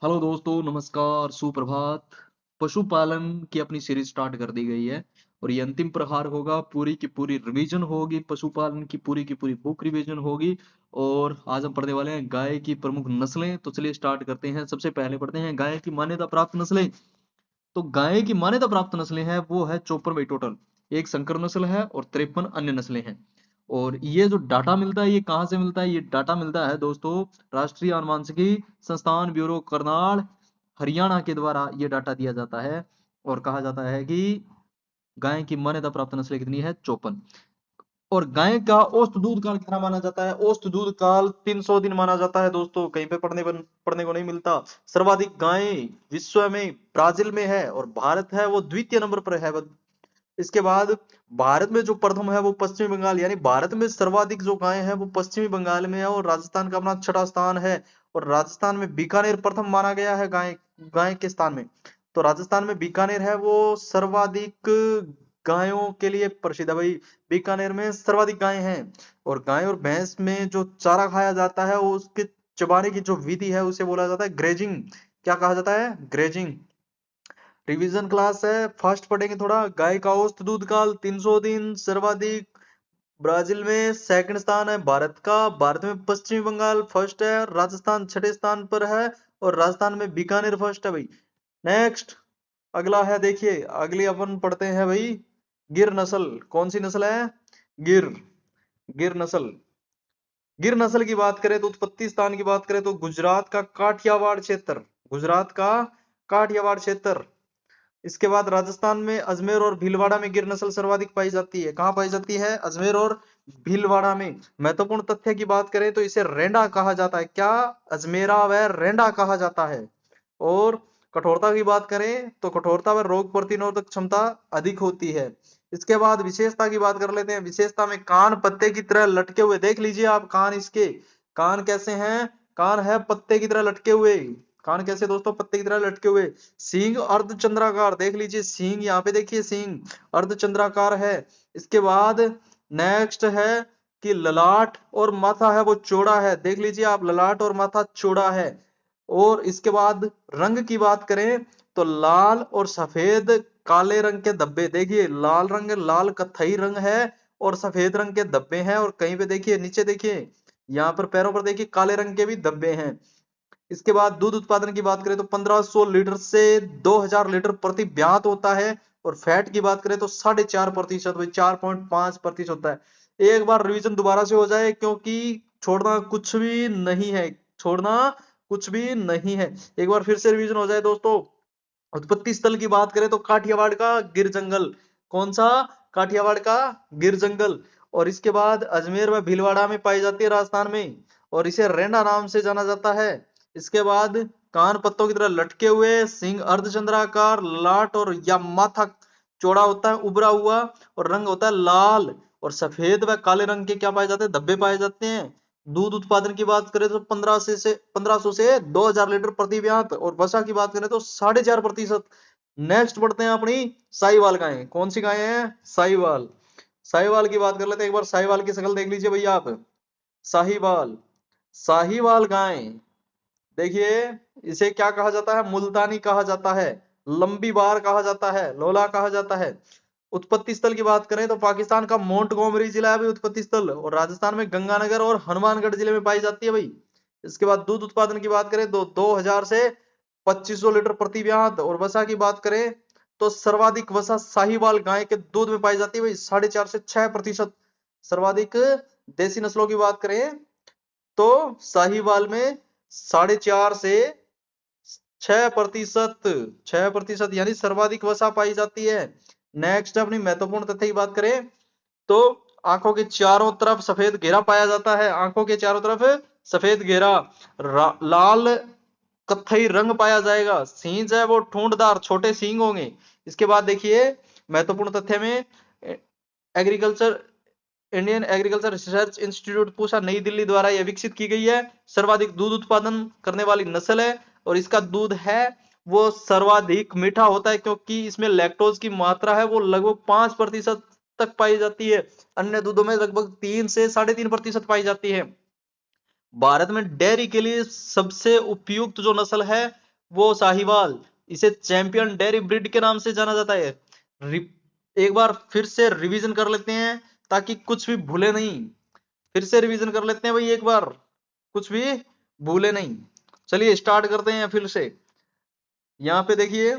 Hello दोस्तों, नमस्कार, सुप्रभात। पशुपालन की अपनी सीरीज स्टार्ट कर दी गई है और ये अंतिम प्रहार होगा। पूरी की पूरी रिवीजन होगी, पशुपालन की पूरी बुक रिवीजन होगी। और आज हम पढ़ने वाले हैं गाय की प्रमुख नस्लें। तो चलिए स्टार्ट करते हैं। सबसे पहले पढ़ते हैं गाय की मान्यता प्राप्त नस्लें। तो गाय की मान्यता प्राप्त नस्लें हैं वो है 54 भाई टोटल। एक संकर नस्ल है और 53 अन्य नस्लें हैं। और ये जो डाटा मिलता है ये कहाँ से मिलता है? ये डाटा मिलता है दोस्तों राष्ट्रीय आनुवंशिकी संस्थान ब्यूरो करनाल हरियाणा के द्वारा ये डाटा दिया जाता है। और कहा जाता है कि गाय की मान्यता प्राप्त नस्लें कितनी है? 54। और गाय का औसत दूध काल कितना माना जाता है? औसत दूध काल 300 दिन माना जाता है दोस्तों। कहीं पे पढ़ने को नहीं मिलता। सर्वाधिक गायें विश्व में ब्राजील में है और भारत है वो द्वितीय नंबर पर है। इसके बाद भारत में जो प्रथम है वो पश्चिमी बंगाल, यानी भारत में सर्वाधिक जो गायें हैं वो पश्चिमी बंगाल में है और राजस्थान का अपना छठा स्थान है। और राजस्थान में बीकानेर प्रथम माना गया है गाय गाय के स्थान में। तो राजस्थान में बीकानेर है वो सर्वाधिक गायों के लिए प्रसिद्ध है भाई। बीकानेर में सर्वाधिक गायें हैं। और गाय और भैंस में जो चारा खाया जाता है वो उसके चबाने की जो विधि है उसे बोला जाता है ग्रेजिंग। क्या कहा जाता है? ग्रेजिंग। रिवीजन क्लास है, फास्ट पढ़ेंगे थोड़ा। गाय का औसत दूध काल 300 दिन। सर्वाधिक ब्राजील में सेकंड स्थान है भारत का। भारत में पश्चिमी बंगाल फर्स्ट है, राजस्थान छठे स्थान पर है और राजस्थान में बीकानेर फर्स्ट है भाई। नेक्स्ट अगला है, देखिए अगली अपन पढ़ते हैं भाई गिर नस्ल। कौन सी नस्ल है? गिर। गिर नस्ल। गिर नस्ल की बात करें तो उत्पत्ति स्थान की बात करें तो गुजरात का काठियावाड़ क्षेत्र। गुजरात का काठियावाड़ क्षेत्र। इसके बाद राजस्थान में अजमेर और भीलवाड़ा में गिर नस्ल सर्वाधिक पाई जाती है। कहां पाई जाती है? अजमेर और भीलवाड़ा में। महत्वपूर्ण तथ्य की बात करें तो इसे रेंडा कहा जाता है। क्या? अजमेरा व रेंडा कहा जाता है। और कठोरता की बात करें तो कठोरता व रोग प्रतिरोधक क्षमता अधिक होती है। इसके बाद विशेषता की बात कर लेते हैं। विशेषता में कान पत्ते की तरह लटके हुए, देख लीजिए आप कान इसके। कान कैसे हैं? कान है पत्ते की तरह लटके हुए। कान कैसे दोस्तों? पत्ते की तरह लटके हुए। सींग अर्धचंद्राकार, देख लीजिए सींग, यहाँ पे देखिए सींग अर्धचंद्राकार है। इसके बाद नेक्स्ट है कि ललाट और माथा है वो चौड़ा है। देख लीजिए आप, ललाट और माथा चौड़ा है। और इसके बाद रंग की बात करें तो लाल और सफेद काले रंग के धब्बे, देखिए लाल रंग, लाल कत्थई रंग है और सफेद रंग के धब्बे हैं। और कहीं पे देखिए नीचे देखिए, यहाँ पर पैरों पर देखिए काले रंग के भी धब्बे हैं। इसके बाद दूध उत्पादन की बात करें तो 1500 लीटर से 2000 लीटर प्रति ब्यात होता है। और फैट की बात करें तो 4.5%, 4.5% होता है। एक बार रिवीजन दोबारा से हो जाए क्योंकि छोड़ना कुछ भी नहीं है। छोड़ना कुछ भी नहीं है। एक बार फिर से रिवीजन हो जाए दोस्तों। उत्पत्ति स्थल की बात करें तो काठियावाड़ का गिर जंगल। कौन सा? काठियावाड़ का गिर जंगल। और इसके बाद अजमेर व भीलवाड़ा में पाई जाती है राजस्थान में। और इसे रेंडा नाम से जाना जाता है। इसके बाद कान पत्तों की तरह लटके हुए, सिंह अर्धचंद्राकार, लाट और या माथा चौड़ा होता है उभरा हुआ और रंग होता है लाल। और सफेद व काले रंग के क्या पाए जाते हैं? धब्बे पाए जाते हैं। दूध उत्पादन की बात करें तो 1500 से 2000 लीटर प्रति ब्यात। और वसा की बात करें तो 4.5%। नेक्स्ट बढ़ते हैं अपनी साहिवाल गायें। कौन सी गायें हैं? साहिवाल। साहिवाल की बात कर लेते हैं एक बार। साहिवाल की शक्ल देख लीजिए भैया आप। साहिवाल। साहिवाल गाय, देखिए इसे क्या कहा जाता है? मुल्तानी कहा जाता है, लंबी बार कहा जाता है, लोला कहा जाता है। उत्पत्ति स्थल की बात करें तो पाकिस्तान का मोंटगोमरी जिला है भाई उत्पत्ति स्थल। और राजस्थान में गंगानगर और हनुमानगढ़ जिले में पाई जाती है भाई। इसके बाद दूध उत्पादन की बात करें तो 2000 से 2500 लीटर प्रति ब्यात। और वसा की बात करें तो सर्वाधिक वसा साहिवाल गाय के दूध में पाई जाती है भाई, 4.5 से 6%। सर्वाधिक देसी नस्लों की बात करें तो साहिवाल में 4.5 से 6%, 6% यानी सर्वाधिक वसा पाई जाती है। नेक्स्ट अपनी महत्वपूर्ण तथ्य की बात करें तो आंखों के चारों तरफ सफेद घेरा पाया जाता है। आंखों के चारों तरफ सफेद घेरा, लाल कत्थई रंग पाया जाएगा। सींग है वो ठूंठदार छोटे सींग होंगे। इसके बाद देखिए महत्वपूर्ण तथ्य में agriculture Indian agriculture research institute Pusa नई दिल्ली द्वारा यह विकसित की गई है। सर्वाधिक दूध उत्पादन करने वाली नस्ल है। और इसका दूध है वो सर्वाधिक मीठा होता है क्योंकि इसमें लैक्टोज की मात्रा है वो लगभग 5% तक पाई जाती है। अन्य दूधों में लगभग 3 से 3.5% पाई जाती है। भारत में डेयरी के लिए सबसे उपयुक्त जो नस्ल है वो साहिवाल। इसे चैंपियन डेयरी ब्रीड के नाम से जाना जाता है। एक बार फिर से रिवीजन कर लेते हैं ताकि कुछ भी भूले नहीं। फिर से रिवीजन कर लेते हैं भाई, एक बार कुछ भी भूले नहीं। चलिए स्टार्ट करते हैं फिर से। यहां पे देखिए,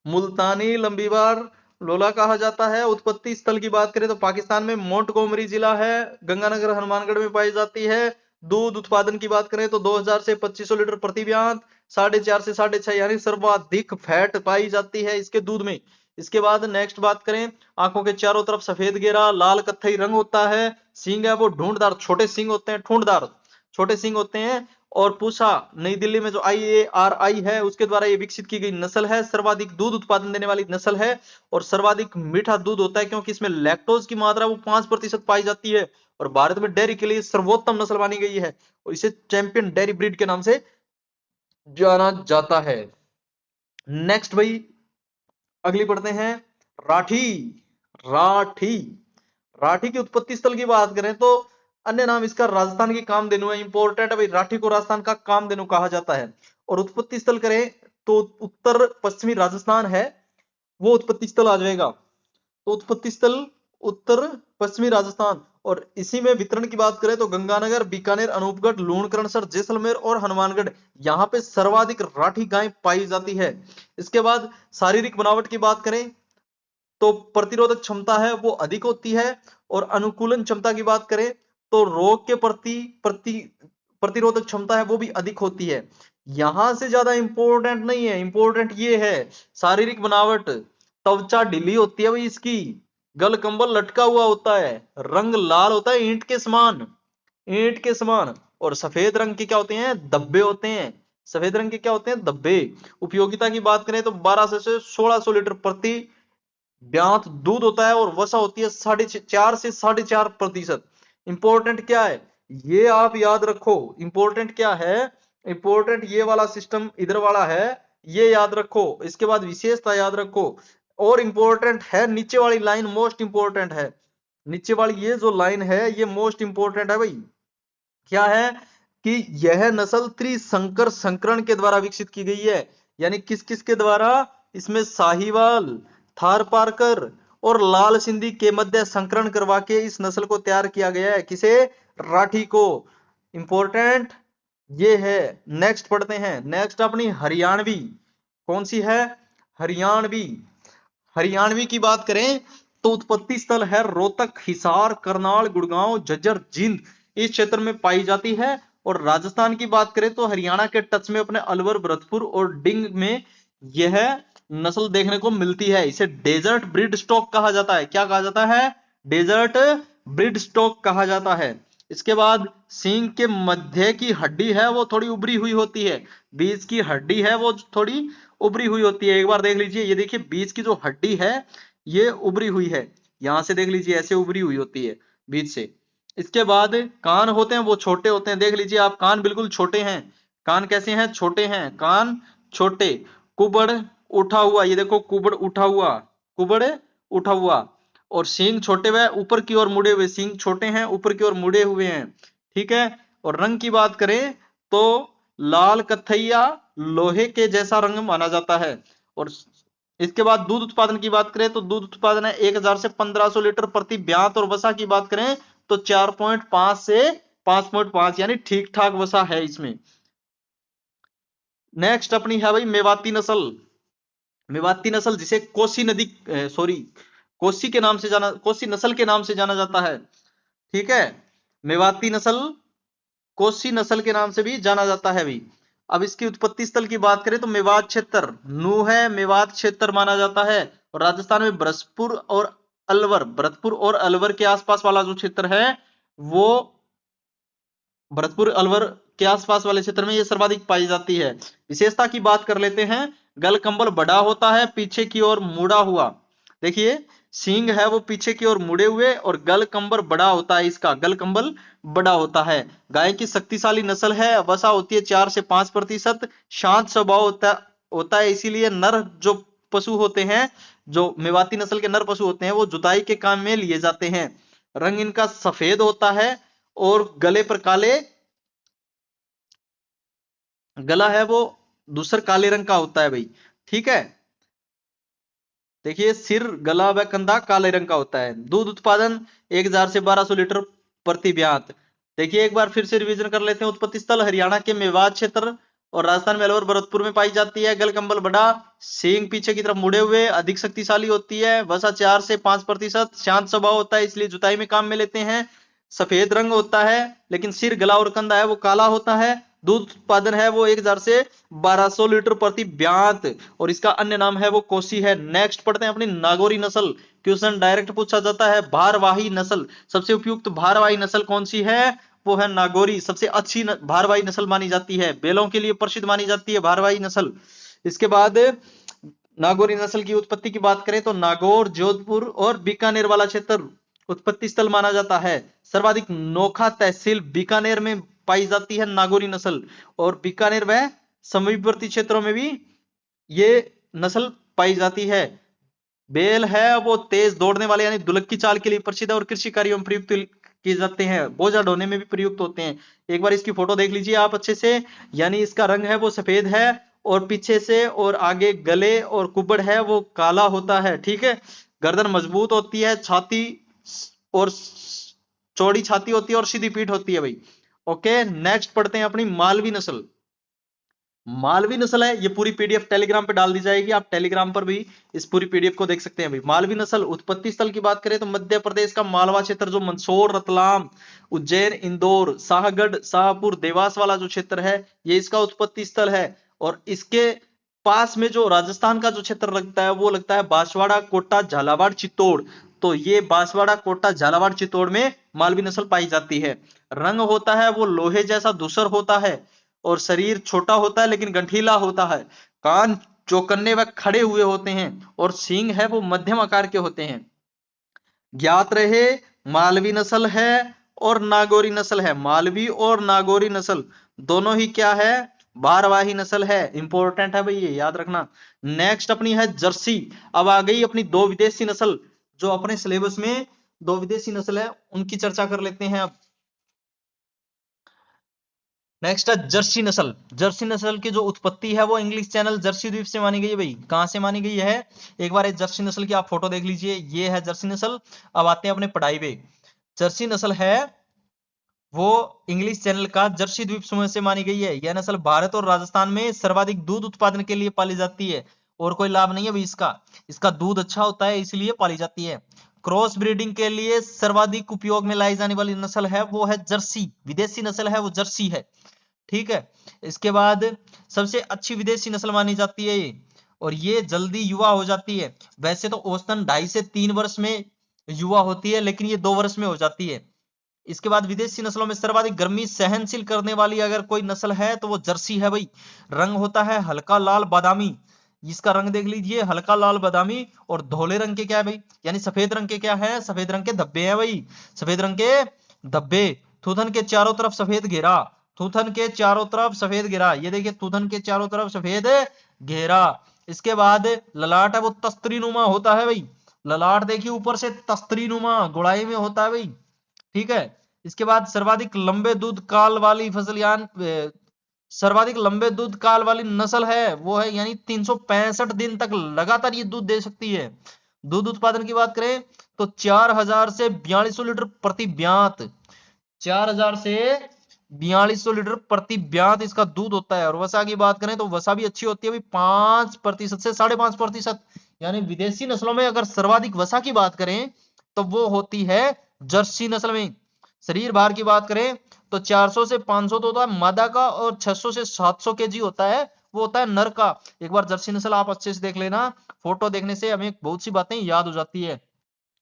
मुल्तानी लंबीवार लोला कहा जाता है। उत्पत्ति स्थल की बात करें तो पाकिस्तान में मोंटगोमरी जिला है, गंगानगर हनुमानगढ़ में पाई जाती है। दूध उत्पादन की बात करें तो 2000 से 2500 लीटर प्रति ब्यात, 4.5 से 6.5 यानी सर्वाधिक फैट पाई जाती है इसके दूध में। इसके बाद नेक्स्ट बात करें, आंखों के चारों तरफ सफेद घेरा लाल कत्थई रंग होता है। सींग है वो ढूंढदार छोटे सींग होते हैं, ठूंठदार छोटे सींग होते हैं। और पूसा नई दिल्ली में जो IARI है उसके द्वारा ये विकसित की गई नस्ल है, सर्वाधिक दूध उत्पादन देने वाली नस्ल है और सर्वाधिक मीठा दूध होता है क्योंकि इसमें लैक्टोज की मात्रा वो 5% पाई जाती है और भारत में डेयरी के लिए सर्वोत्तम नस्ल मानी गई है और इसे चैंपियन डेयरी ब्रीड के नाम से जाना जाता है। नेक्स्ट भाई अगली पढ़ते हैं, राठी। राठी राठी की उत्पत्ति स्थल की बात करें तो अन्य नाम इसका राजस्थान की कामधेनु है। इंपॉर्टेंट है भाई, राठी को राजस्थान का कामधेनु कहा जाता है। और उत्पत्ति स्थल करें तो उत्तर पश्चिमी राजस्थान है, वो उत्पत्ति स्थल आ जाएगा। तो उत्पत्ति स्थल उत्तर पश्चिमी राजस्थान। और इसी में वितरण की बात करें तो गंगानगर, बीकानेर, अनूपगढ़, लूणकरणसर, जैसलमेर और हनुमानगढ़, यहाँ पे सर्वाधिक राठी गाय पाई जाती है। इसके बाद शारीरिक बनावट की बात करें तो प्रतिरोधक क्षमता है वो अधिक होती है और अनुकूलन क्षमता की बात करें तो रोग के प्रतिरोधक क्षमता है वो भी अधिक होती है। यहां से ज्यादा इंपॉर्टेंट नहीं है, इंपॉर्टेंट ये है शारीरिक बनावट। त्वचा ढीली होती है भाई इसकी, गल कंबल लटका हुआ होता है, रंग लाल होता है ईंट के समान, ईंट के समान। और सफेद रंग के क्या होते हैं, धब्बे होते हैं। सफेद रंग के क्या होते हैं, धब्बे। उपयोगिता की बात करें तो 1200 से 1600 लीटर प्रति ब्यात दूध होता है और वसा होती है 4.5 से 4.5%। इंपॉर्टेंट क्या है ये आप याद रखो, इंपॉर्टेंट क्या है, इंपॉर्टेंट ये वाला सिस्टम इधर वाला है, ये याद रखो। इसके बाद विशेषता याद रखो और इंपॉर्टेंट है नीचे वाली लाइन, मोस्ट इंपॉर्टेंट है। नीचे वाली ये जो लाइन है ये मोस्ट इंपॉर्टेंट है भाई। क्या है कि यह नस्ल त्रिशंकर संकरण के द्वारा विकसित की गई है। यानी किस किस के द्वारा, इसमें साहिवाल, थारपारकर और लाल सिंधी के मध्य संकरण करवा के इस नस्ल को तैयार किया गया है। किसे, राठी को। इंपॉर्टेंट ये है। नेक्स्ट पढ़ते हैं, नेक्स्ट अपनी हरियाणवी। कौन सी है, हरियाणवी। हरियाणवी की बात करें तो उत्पत्ति स्थल है रोहतक, हिसार, करनाल, गुड़गांव, झज्जर, जींद इस क्षेत्र में पाई जाती है। और राजस्थान की बात करें तो हरियाणा के टच में अपने अलवर, भरतपुर और डिंग में यह नस्ल देखने को मिलती है। इसे डेजर्ट ब्रीड स्टॉक कहा जाता है। क्या कहा जाता है, डेजर्ट ब्रीड स्टॉक कहा जाता है। इसके बाद सींग के मध्य की हड्डी है वो थोड़ी उभरी हुई होती है, बीच की हड्डी है वो थोड़ी उभरी हुई होती है। एक बार देख लीजिए, ये देखिए बीच की जो हड्डी है ये उभरी हुई है, यहां से देख लीजिए ऐसे उभरी हुई होती है बीच से। इसके बाद कान होते हैं वो छोटे होते हैं, देख लीजिए आप कान बिल्कुल छोटे हैं। कान कैसे हैं, छोटे हैं, कान छोटे। कुबड़ उठा हुआ, ये देखो कुबड़ उठा हुआ, कुबड़ उठा हुआ। और सींग छोटे हुए ऊपर की ओर मुड़े हुए, सींग छोटे हैं ऊपर की ओर मुड़े हुए हैं, ठीक है। और रंग की बात करें तो लाल कथैया लोहे के जैसा रंग माना जाता है। और इसके बाद दूध उत्पादन की बात करें तो दूध उत्पादन है 1000 से 1500 लीटर प्रति ब्यात। और वसा की बात करें तो 4.5 से 5.5 यानी ठीक ठाक वसा है इसमें। नेक्स्ट अपनी है भाई मेवाती नस्ल। मेवाती नस्ल जिसे कोसी नदी सॉरी कोसी के नाम से जाना, कोसी नस्ल के नाम से जाना जाता है, ठीक है। मेवाती नस्ल कोसी नस्ल के नाम से भी जाना जाता है भी। अब इसकी उत्पत्ति स्थल की बात करें तो मेवात क्षेत्र, नू है मेवात क्षेत्र माना जाता है। और राजस्थान में भरतपुर और अलवर के आसपास वाला जो क्षेत्र है वो भरतपुर अलवर के आसपास वाले क्षेत्र में ये सर्वाधिक पाई जाती है। विशेषता की बात कर लेते हैं, गल कंबल बड़ा होता है पीछे की ओर मुड़ा हुआ, देखिए सींग है वो पीछे की ओर मुड़े हुए और गल कंबर बड़ा होता है, इसका गल कंबल बड़ा होता है। गाय की शक्तिशाली नस्ल है, वसा होती है 4 से 5%, शांत स्वभाव होता है। इसीलिए नर जो पशु होते हैं, जो मेवाती नस्ल के नर पशु होते हैं वो जुताई के काम में लिए जाते हैं। रंग इनका सफेद होता है और गले पर काले गला है वो दूसर काले रंग का होता है भाई, ठीक है। देखिए सिर, गला व कंधा काले रंग का होता है। दूध उत्पादन 1000 से 1200 लीटर प्रति ब्यात। देखिए एक बार फिर से रिवीजन कर लेते हैं। उत्पत्ति स्थल हरियाणा के मेवात क्षेत्र और राजस्थान में अलवर भरतपुर में पाई जाती है। गल कंबल बड़ा, सींग पीछे की तरफ मुड़े हुए, अधिक शक्तिशाली होती है। वसा 4 से 5%, शांत स्वभाव होता है इसलिए जुताई में काम में लेते हैं। सफेद रंग होता है, लेकिन सिर, गला और कंधा है वो काला होता है। दूध उत्पादन है वो 1000 से 1200 लीटर प्रति ब्यात, और इसका अन्य नाम है वो कोसी है। नेक्स्ट पढ़ते हैं अपनी नागौरी नस्ल। क्वेश्चन डायरेक्ट पूछा जाता है। भारवाही नस्ल, सबसे उपयुक्त भारवाही नस्ल कौन सी है? वो है नागौरी। सबसे अच्छी भारवाही नस्ल मानी जाती है, बेलों के लिए प्रसिद्ध मानी जाती है भारवाही नस्ल। इसके बाद नागौरी नस्ल की उत्पत्ति की बात करें तो नागौर, जोधपुर और बीकानेर वाला क्षेत्र उत्पत्ति स्थल माना जाता है। सर्वाधिक नोखा तहसील बीकानेर में पाई जाती है नागौरी नस्ल, और बीकानेर व समीपवर्ती क्षेत्रों में भी ये नस्ल पाई जाती है। बेल है वो तेज दौड़ने वाले यानी दुलक्की चाल के लिए प्रसिद्ध है, और कृषि कार्यों में प्रयुक्त किए जाते हैं। बोझा ढोने में भी प्रयुक्त होते हैं। एक बार इसकी फोटो देख लीजिए आप अच्छे से, यानी इसका रंग है वो सफेद है, और पीछे से और आगे गले और कुबड़ है वो काला होता है, ठीक है। गर्दन मजबूत होती है, छाती और चौड़ी छाती होती है और सीधी पीठ होती है भाई। ओके, नेक्स्ट पढ़ते हैं अपनी मालवी नस्ल। मालवी नस्ल है, ये पूरी पीडीएफ टेलीग्राम पे डाल दी जाएगी, आप टेलीग्राम पर भी इस पूरी पीडीएफ को देख सकते हैं भाई। मालवी नस्ल उत्पत्ति स्थल की बात करें तो मध्य प्रदेश का मालवा क्षेत्र, जो मंदसौर, रतलाम, उज्जैन, इंदौर, शाहगढ़, शाहपुर, देवास वाला जो क्षेत्र है, ये इसका उत्पत्ति स्थल है। और इसके पास में जो राजस्थान का जो क्षेत्र लगता है वो लगता है बांसवाड़ा, कोटा, झालावाड़, चित्तौड़। तो ये बांसवाड़ा, कोटा, झालावाड़, चित्तौड़ में मालवी नस्ल पाई जाती है। रंग होता है वो लोहे जैसा धूसर होता है, और शरीर छोटा होता है लेकिन गठीला होता है। कान चौकन्ने व खड़े हुए होते हैं, और सींग है वो मध्यम आकार के होते हैं। ज्ञात रहे, मालवी नस्ल है और नागौरी नस्ल है। मालवी और नागौरी नस्ल दोनों ही क्या है? भारवाही नस्ल है। इंपॉर्टेंट है भाई, ये याद रखना। नेक्स्ट अपनी है जर्सी। अब आ गई अपनी दो विदेशी नस्ल, जो अपने सिलेबस में दो विदेशी नस्ल है उनकी चर्चा कर लेते हैं अब। नेक्स्ट है जर्सी नस्ल। जर्सी नस्ल की जो उत्पत्ति है वो इंग्लिश चैनल जर्सी द्वीप से मानी गई है भाई। कहां से मानी गई है? एक बार जर्सी नस्ल की आप फोटो देख लीजिए, ये है जर्सी नस्ल। अब आते हैं अपने पढ़ाई पे। जर्सी नस्ल है वो इंग्लिश चैनल का जर्सी द्वीप समूह से मानी गई है। यह नस्ल भारत और राजस्थान में सर्वाधिक दूध उत्पादन के लिए पाली जाती है, और कोई लाभ नहीं है भाई इसका। इसका दूध अच्छा होता है इसलिए पाली जाती है। क्रॉस ब्रीडिंग के लिए सर्वाधिक उपयोग में लाई जाने वाली नस्ल है वो है जर्सी। विदेशी नस्ल है वो जर्सी है, ठीक है। इसके बाद सबसे अच्छी विदेशी नस्ल मानी जाती है ये, और ये जल्दी युवा हो जाती है। वैसे तो औसतन 2.5 से 3 वर्ष में युवा होती है, लेकिन ये 2 वर्ष में हो जाती है। इसके बाद विदेशी नस्लों में सर्वाधिक गर्मी सहनशील करने वाली अगर कोई नस्ल है तो वो जर्सी है भाई। रंग होता है हल्का लाल बादामी, इसका रंग देख लीजिए, हल्का लाल बादामी। और धोले रंग के क्या है भाई, यानी सफेद रंग के क्या है? सफेद रंग के धब्बे हैं भाई, सफेद रंग के धब्बे। थूथन के चारों तरफ सफेद घेरा, थूथन के चारों तरफ सफेद घेरा, ये देखिए थूथन के चारों तरफ सफेद घेरा। इसके बाद ललाट है वो तस्तरी नुमा होता है भाई। ललाट देखिए ऊपर से तस्तरी नुमा गुड़ाई में होता है भाई, ठीक है। इसके बाद सर्वाधिक लंबे दूध काल वाली फसल सर्वाधिक लंबे दूध काल वाली नस्ल है वो है, यानी 365 दिन तक लगातार ये दूध दे सकती है। दूध उत्पादन की बात करें तो 4000 से 4200 लीटर प्रति ब्यात, 4000 से 4200 लीटर प्रति ब्यात इसका दूध होता है। और वसा की बात करें तो वसा भी अच्छी होती है भाई, 5% से 5.5%। यानी विदेशी नस्लों में अगर सर्वाधिक वसा की बात करें तो वो होती है जर्सी नस्ल में। शरीर भार की बात करें तो 400 से 500 तो होता है मादा का, और 600 से 700 केजी होता है वो होता है नर का। एक बार जर्सी नस्ल आप अच्छे से देख लेना, फोटो देखने से हमें बहुत सी बातें याद हो जाती है।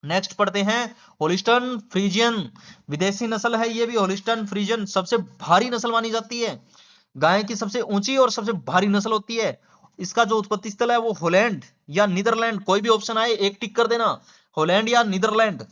नेक्स्ट पढ़ते हैं होलिस्टन फ्रीजियन। विदेशी नस्ल है ये भी होलिस्टन फ्रीजियन, सबसे भारी नस्ल मानी जाती है। गाय की सबसे ऊंची और सबसे भारी नस्ल होती है। इसका जो उत्पत्ति स्थल है वो हॉलैंड या नीदरलैंड, कोई भी ऑप्शन आए एक टिक कर देना, हॉलैंड या नीदरलैंड।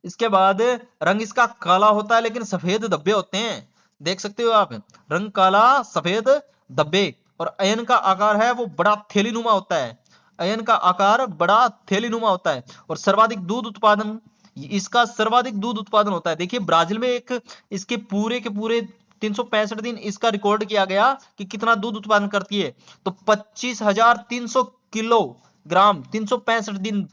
इसके बाद रंग इसका काला होता है लेकिन सफेद धब्बे होते हैं, देख सकते हो आप, रंग काला सफेद धब्बे। और अयन का आकार है वो बड़ा थैलीनुमा होता है, अयन का आकार बड़ा थैलीनुमा होता है। और सर्वाधिक दूध उत्पादन, इसका सर्वाधिक दूध उत्पादन होता है। देखिए ब्राजील में एक इसके पूरे के पूरे 365 दिन इसका रिकॉर्ड किया गया कि कितना दूध उत्पादन करती है, तो 25,300 किलोग्राम 365 दिन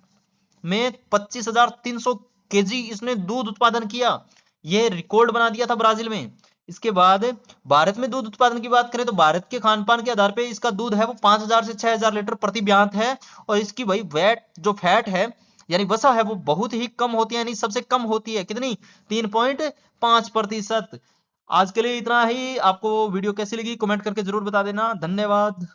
में 25,300 केजी इसने दूध उत्पादन किया। यह रिकॉर्ड बना दिया था ब्राजील में। इसके बाद भारत में दूध उत्पादन की बात करें तो भारत के खान पान के आधार पे इसका दूध है वो 5,000 से 6,000 लीटर प्रति ब्यात है। और इसकी भाई वेट जो फैट है यानी वसा है वो बहुत ही कम होती है, यानी सबसे कम होती है, कितनी 3.5%। आज के लिए इतना ही। आपको वीडियो कैसी लगी कमेंट करके जरूर बता देना। धन्यवाद।